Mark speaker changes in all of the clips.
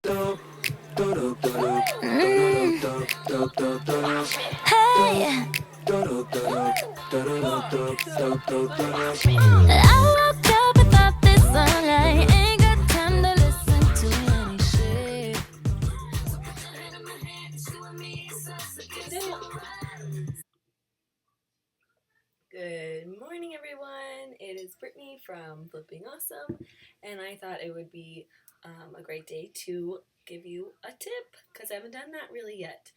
Speaker 1: Hey, I woke up without this sunlight. Ain't got time to listen to any shit.
Speaker 2: Good morning, everyone. It is Brittany from Flipping Awesome, and I thought it would be a great day to give you a tip because I haven't done that really yet.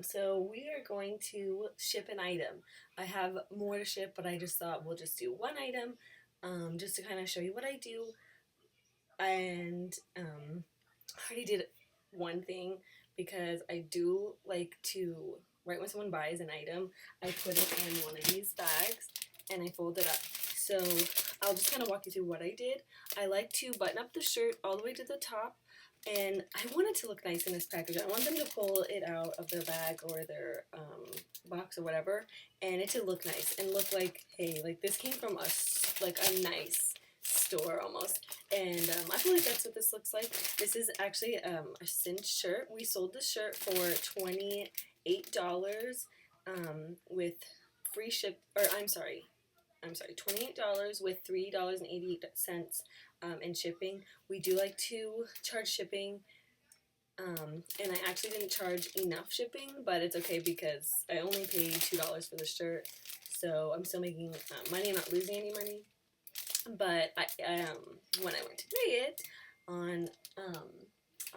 Speaker 2: So we are going to ship an item. I have more to ship, but I just thought we'll just do one item just to kind of show you what I do. And I already did one thing because I do like to, right when someone buys an item, I put it in one of these bags and I fold it up. So I'll just kind of walk you through what I did. I like to button up the shirt all the way to the top, and I want it to look nice in this package. I want them to pull it out of their bag or their box or whatever, and it to look nice and look like, hey, like this came from a nice store almost. And I feel like that's what this looks like. This is actually a cinched shirt. We sold this shirt for $28 with free ship, or I'm sorry, $28 with $3.88 in shipping. We do like to charge shipping, and I actually didn't charge enough shipping, but it's okay because I only paid $2 for the shirt, so I'm still making money. I'm not losing any money. But when I went to weigh it on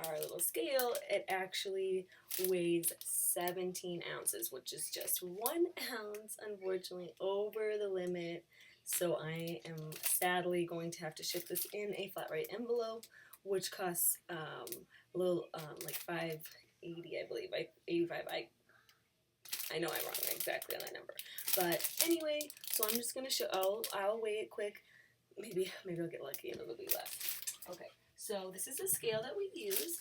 Speaker 2: our little scale, it actually weighs 17 ounces, which is just 1 ounce, unfortunately, over the limit. So I am sadly going to have to ship this in a flat rate envelope, which costs a little like $5.80, I believe, like $85. I know I'm wrong exactly on that number, but anyway, so I'm just gonna show. I'll weigh it quick. Maybe I'll get lucky and it'll be less. Okay, so this is the scale that we use.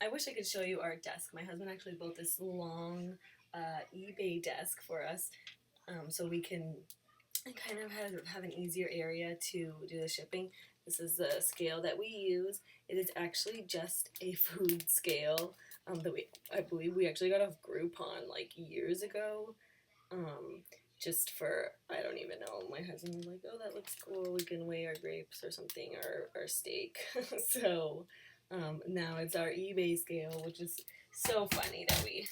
Speaker 2: I wish I could show you our desk. My husband actually built this long eBay desk for us, so we can kind of have an easier area to do the shipping. This is the scale that we use. It is actually just a food scale that I believe we actually got off Groupon like years ago. Just for, I don't even know, my husband was like, oh, that looks cool, we can weigh our grapes or something, or our steak. So now it's our eBay scale, which is so funny that we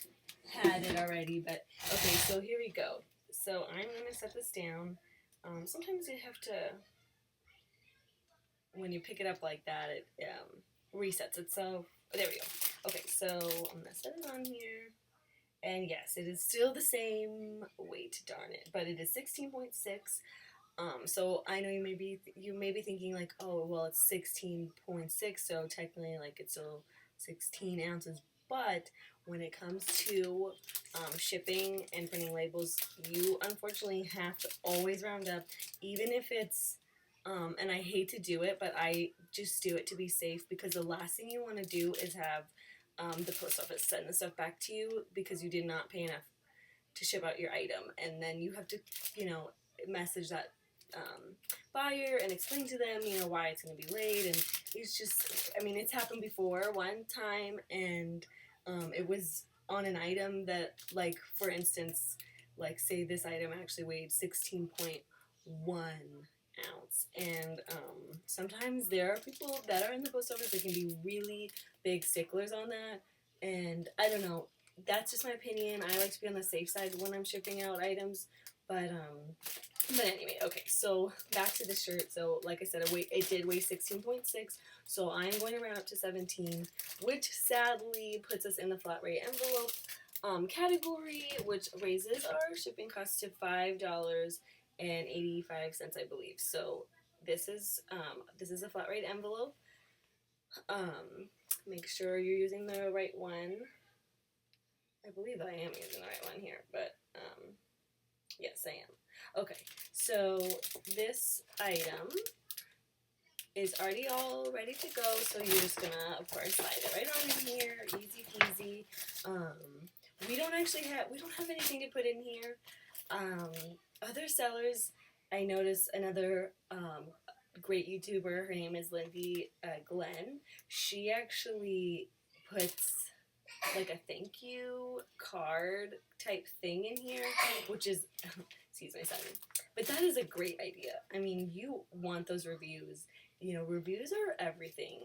Speaker 2: had it already. But okay, so here we go. So I'm going to set this down. Sometimes you have to, when you pick it up like that, it resets itself. There we go. Okay, so I'm going to set it on here. And yes, it is still the same weight, darn it, but it is 16.6. So I know you may be thinking like, oh, well, it's 16.6, so technically like it's still 16 ounces. But when it comes to shipping and printing labels, you unfortunately have to always round up, even if it's and I hate to do it, but I just do it to be safe, because the last thing you want to do is have the post office send the stuff back to you because you did not pay enough to ship out your item, and then you have to, message that buyer and explain to them, why it's going to be late. And it's just, it's happened before one time, and it was on an item that, like, for instance, like, say this item actually weighed 16.1 ounce, and sometimes there are people that are in the post office that can be really big sticklers on that, and I don't know, that's just my opinion. I like to be on the safe side when I'm shipping out items, but anyway, okay, so back to the shirt. So like I said, it did weigh 16.6, so I'm going to round up to 17, which sadly puts us in the flat rate envelope category, which raises our shipping cost to $5.85, I believe. So this is a flat rate envelope. Make sure you're using the right one. I believe I am using the right one here, but yes, I am. Okay, so this item is already all ready to go, so you're just gonna, of course, slide it right on in here, easy peasy. We don't have anything to put in here. Other sellers, I noticed another great YouTuber. Her name is Lindy Glenn. She actually puts like a thank you card type thing in here, which is, excuse my son, but that is a great idea. I mean, you want those reviews. You know, reviews are everything,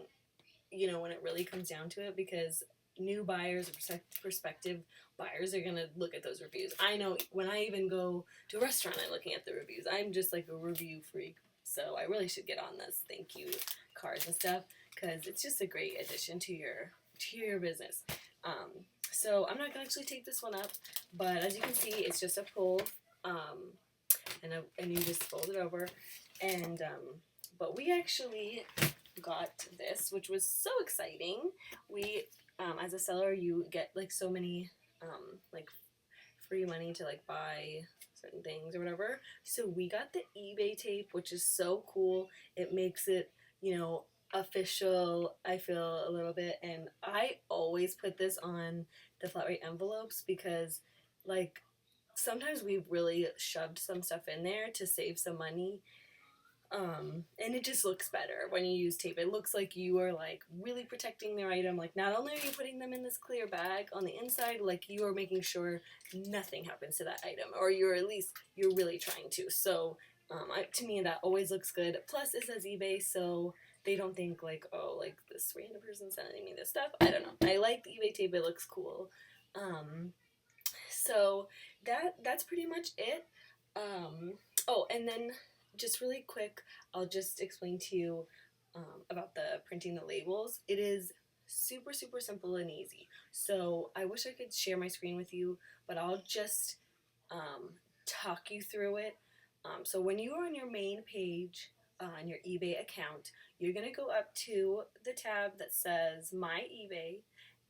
Speaker 2: you know, when it really comes down to it, because new buyers or prospective buyers are going to look at those reviews. I know when I even go to a restaurant, I'm looking at the reviews. I'm just like a review freak, so I really should get on this thank you cards and stuff, because it's just a great addition to your business. So I'm not going to actually take this one up, but as you can see, it's just a pull, and you just fold it over, and but we actually got this, which was so exciting. We, as a seller, you get like so many like free money to like buy certain things or whatever. So we got the eBay tape, which is so cool. It makes it, you know, official, I feel, a little bit. And I always put this on the flat rate envelopes because, like, sometimes we've really shoved some stuff in there to save some money. And it just looks better when you use tape. It looks like you are like really protecting their item. Like, not only are you putting them in this clear bag on the inside, like you are making sure nothing happens to that item, or you're really trying to. So to me, that always looks good. Plus, it says eBay, so they don't think like, oh, like this random person sending me this stuff. I don't know. I like the eBay tape. It looks cool. So that's pretty much it. Oh, and then just really quick, I'll just explain to you about the printing the labels. It is super, super simple and easy. So I wish I could share my screen with you, but I'll just talk you through it. So when you are on your main page on your eBay account, you're going to go up to the tab that says My eBay.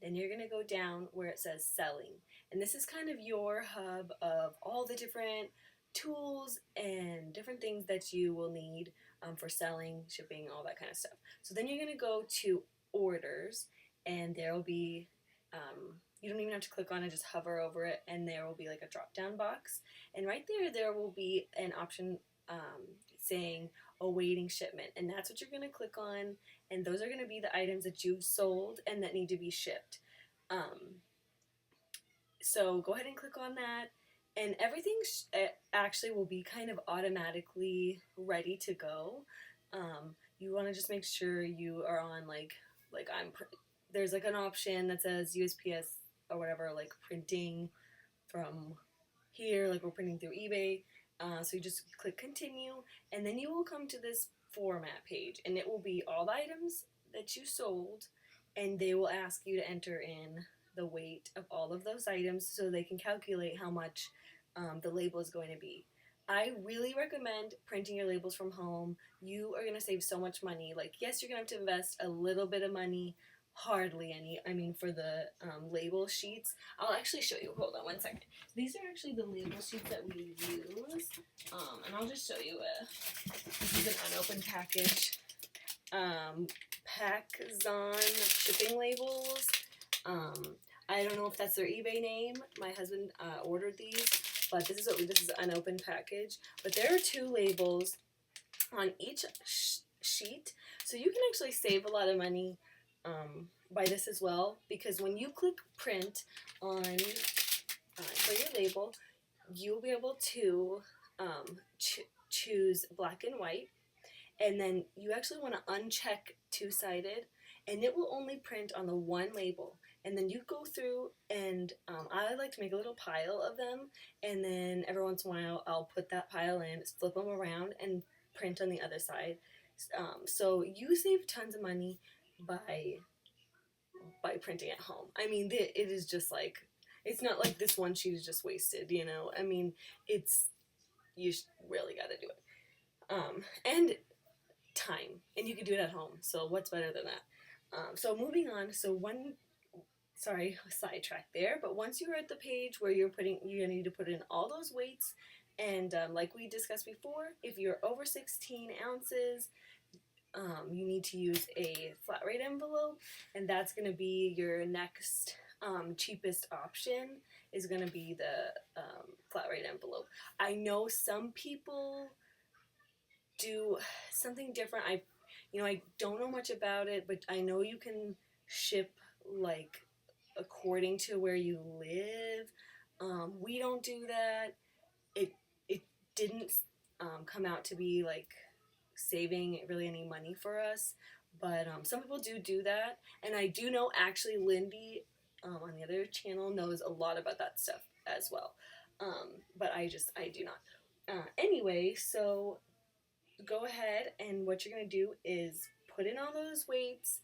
Speaker 2: Then you're going to go down where it says Selling. And this is kind of your hub of all the different tools and different things that you will need for selling, shipping, all that kind of stuff. So then you're going to go to Orders, and there will be, you don't even have to click on it, just hover over it, and there will be like a drop down box. And right there will be an option saying awaiting shipment, and that's what you're going to click on, and those are going to be the items that you've sold and that need to be shipped. So go ahead and click on that, and everything actually will be kind of automatically ready to go. You want to just make sure you are on there's like an option that says USPS or whatever, like printing from here, like we're printing through eBay. So you just click continue, and then you will come to this format page, and it will be all the items that you sold, and they will ask you to enter in the weight of all of those items so they can calculate how much the label is going to be. I really recommend printing your labels from home. You are going to save so much money. Like, yes, you're going to have to invest a little bit of money, hardly any. I mean, for the label sheets, I'll actually show you. Hold on one second. These are actually the label sheets that we use, and I'll just show you. This is an unopened package. Packzon shipping labels. I don't know if that's their eBay name. My husband ordered these, but this is an unopened package. But there are 2 labels on each sheet, so you can actually save a lot of money by this as well, because when you click print on for your label, you'll be able to choose black and white, and then you actually want to uncheck 2-sided, and it will only print on the one label. And then you go through, and I like to make a little pile of them, and then every once in a while I'll put that pile in, flip them around, and print on the other side. So you save tons of money by printing at home. I mean, it is just like, it's not like this one sheet is just wasted, you know. I mean, you really got to do it. And time, and you can do it at home. So what's better than that? So moving on. So sidetrack there. But once you're at the page where you're need to put in all those weights, and like we discussed before, if you're over 16 ounces, you need to use a flat rate envelope, and that's going to be your next cheapest option, is going to be the flat rate envelope. I know some people do something different. I don't know much about it, but I know you can ship like according to where you live. We don't do that. It didn't come out to be like saving really any money for us, but some people do that, and I do know actually Lindy on the other channel knows a lot about that stuff as well. But I do not. Anyway, so go ahead, and what you're going to do is put in all those weights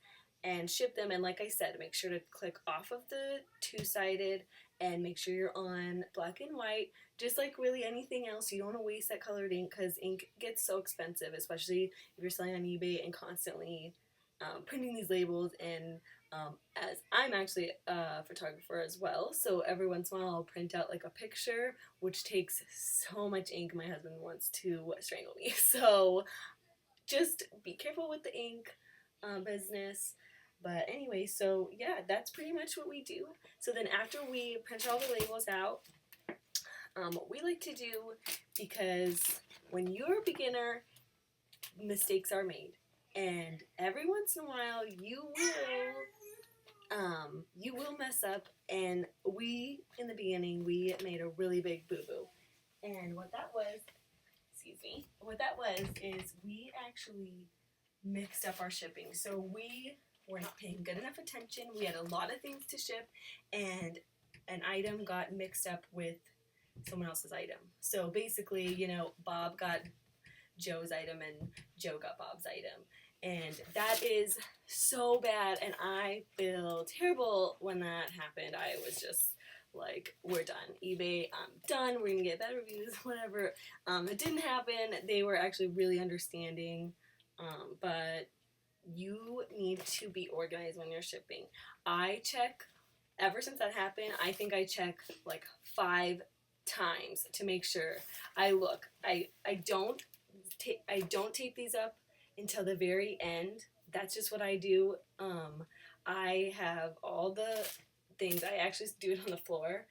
Speaker 2: and ship them. And like I said, make sure to click off of the two-sided and make sure you're on black and white. Just like really anything else, you don't want to waste that colored ink because ink gets so expensive, especially if you're selling on eBay and constantly printing these labels. And as I'm actually a photographer as well, so every once in a while I'll print out like a picture, which takes so much ink. My husband wants to strangle me. So just be careful with the ink business. But anyway, so yeah, that's pretty much what we do. So then after we print all the labels out, what we like to do, because when you're a beginner, mistakes are made. And every once in a while, you will mess up. And we, in the beginning, we made a really big boo-boo. And what that was is we actually mixed up our shipping. So we were not paying good enough attention. We had a lot of things to ship, and an item got mixed up with someone else's item. So basically, Bob got Joe's item and Joe got Bob's item. And that is so bad, and I feel terrible when that happened. I was just like, we're done. eBay, I'm done. We're going to get bad reviews, whatever. It didn't happen. They were actually really understanding, but you need to be organized when you're shipping. I check, ever since that happened, I think I check like 5 times to make sure. I look. I don't tape these up until the very end. That's just what I do. I have all the things. I actually do it on the floor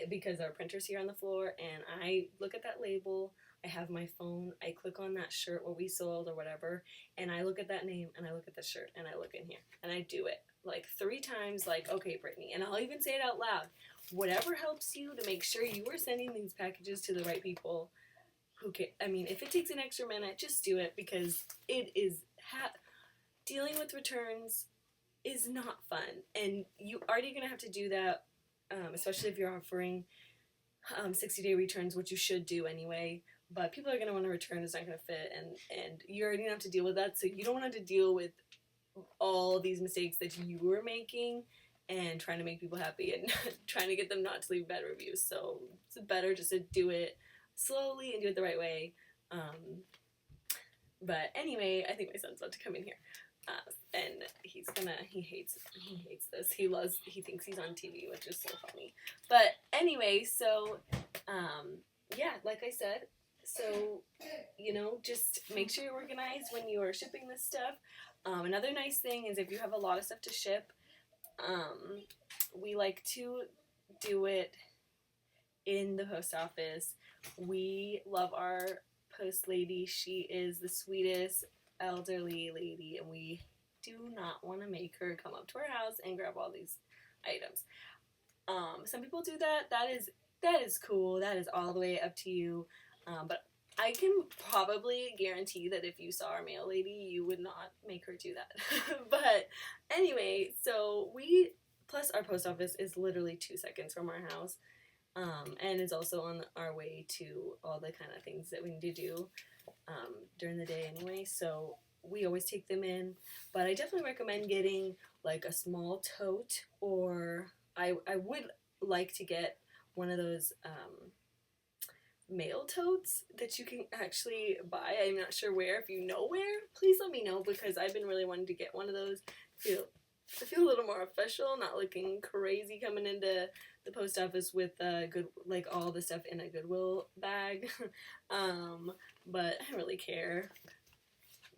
Speaker 2: because our printer's here on the floor, and I look at that label. I have my phone. I click on that shirt what we sold or whatever, and I look at that name, and I look at the shirt, and I look in here, and I do it like 3 times, like, okay, Brittany, and I'll even say it out loud. Whatever helps you to make sure you are sending these packages to the right people. If it takes an extra minute, just do it, because it is dealing with returns is not fun, and you already gonna have to do that, especially if you're offering 60-day returns, which you should do anyway. But people are gonna want to return, it's not gonna fit, and you already gonna have to deal with that. So you don't want to deal with all these mistakes that you were making and trying to make people happy and trying to get them not to leave bad reviews. So it's better just to do it slowly and do it the right way. But anyway, I think my son's about to come in here, and he hates this. He thinks he's on TV, which is so funny. But anyway, so yeah, like I said, so just make sure you're organized when you are shipping this stuff. Another nice thing is if you have a lot of stuff to ship, we like to do it in the post office. We love our post lady. She is the sweetest elderly lady, and we do not want to make her come up to our house and grab all these items. Some people do that. That is cool. That is all the way up to you. But I can probably guarantee that if you saw our mail lady, you would not make her do that. But anyway, so plus our post office is literally 2 seconds from our house. And it's also on our way to all the kind of things that we need to do during the day anyway. So we always take them in. But I definitely recommend getting like a small tote, or I would like to get one of those mail totes that you can actually buy. I'm not sure where. If you know where, please let me know, because I've been really wanting to get one of those. I feel a little more official, not looking crazy coming into the post office with all the stuff in a Goodwill bag. But I don't really care.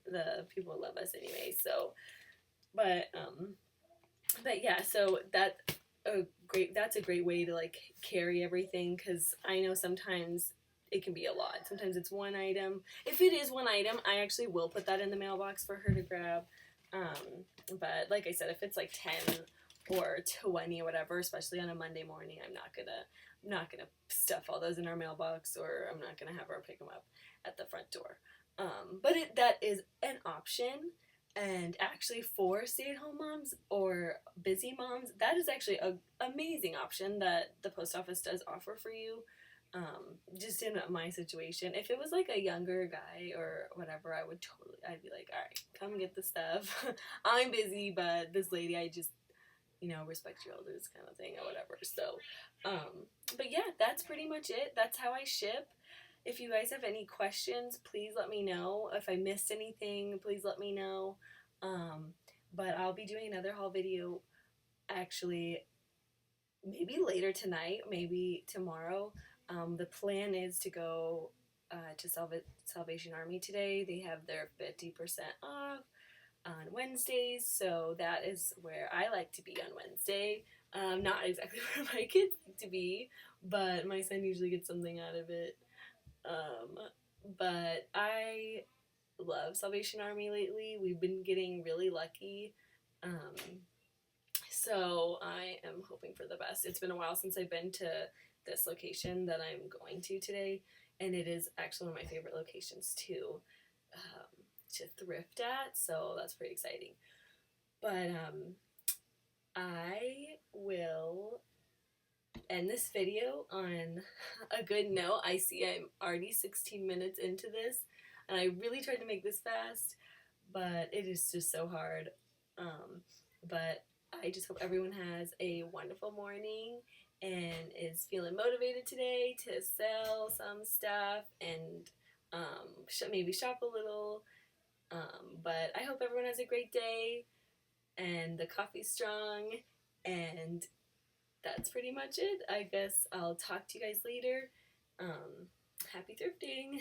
Speaker 2: The people love us anyway. So, but yeah. So that's a great way to like carry everything, because I know sometimes it can be a lot. Sometimes it's one item. If it is one item, I actually will put that in the mailbox for her to grab. But like I said, if it's like 10 or 20 or whatever, especially on a Monday morning, I'm not gonna stuff all those in our mailbox, or I'm not gonna have her pick them up at the front door. But that is an option. And actually, for stay-at-home moms or busy moms, that is actually an amazing option that the post office does offer for you. Just in my situation, if it was like a younger guy or whatever, I'd be like, all right, come get the stuff. I'm busy, but this lady, I just, respect your elders kind of thing or whatever. So, but yeah, that's pretty much it. That's how I ship. If you guys have any questions, please let me know. If I missed anything, please let me know. But I'll be doing another haul video actually maybe later tonight, maybe tomorrow. The plan is to go to Salvation Army today. They have their 50% off on Wednesdays, so that is where I like to be on Wednesday. Not exactly where my kids like to be, but my son usually gets something out of it. But I love Salvation Army lately. We've been getting really lucky. So I am hoping for the best. It's been a while since I've been to this location that I'm going to today, and it is actually one of my favorite locations to thrift at, so that's pretty exciting. But I will end this video on a good note. I see I'm already 16 minutes into this, and I really tried to make this fast, but it is just so hard. But I just hope everyone has a wonderful morning and is feeling motivated today to sell some stuff and maybe shop a little. But I hope everyone has a great day and the coffee's strong, and that's pretty much it. I guess I'll talk to you guys later. Happy thrifting!